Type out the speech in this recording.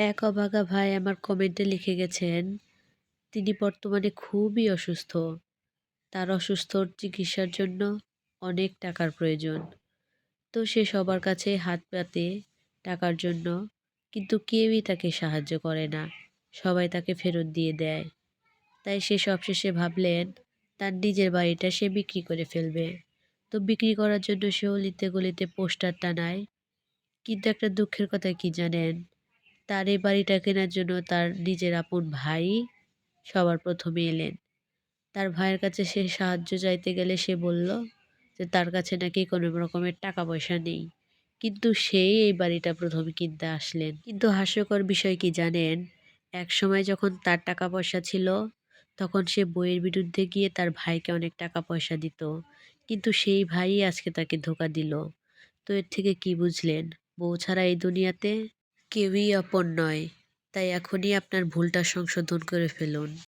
এক অভাগা ভাই আমার কমেন্টে লিখে গেছেন, তিনি বর্তমানে খুবই অসুস্থ। তার অসুস্থর চিকিৎসার জন্য অনেক টাকার প্রয়োজন। তো সে সবার কাছে হাত পাতে টাকার জন্য, কিন্তু কেউই তাকে সাহায্য করে না। সবাই তাকে ফেরত দিয়ে দেয়। তাই সে সবশেষে ভাবলেন তার নিজের বাড়িটা সে বিক্রি করে ফেলবে। তো বিক্রি করার জন্য সে অলিতে গলিতে পোস্টার টানায়। কিন্তু একটা দুঃখের কথা কি জানেন? তার এই বাড়িটা কেনার জন্য তার নিজের আপন ভাই সবার প্রথমে এলেন। তার ভাইয়ের কাছে সে সাহায্য চাইতে গেলে সে বলল যে তার কাছে নাকি কোনো রকমের টাকা পয়সা নেই। কিন্তু সেই এই বাড়িটা প্রথমে কিনতে আসলেন। কিন্তু হাস্যকর বিষয় কি জানেন? একসময় যখন তার টাকা পয়সা ছিল, তখন সে বইয়ের বিরুদ্ধে গিয়ে তার ভাইকে অনেক টাকা পয়সা দিত। কিন্তু সেই ভাইই আজকে তাকে ধোঁকা দিল। তো এর থেকে কি বুঝলেন? বউ ছাড়া এই দুনিয়াতে কেউই আপন নয়। তাই এখনই আপনার ভুলটা সংশোধন করে ফেলুন।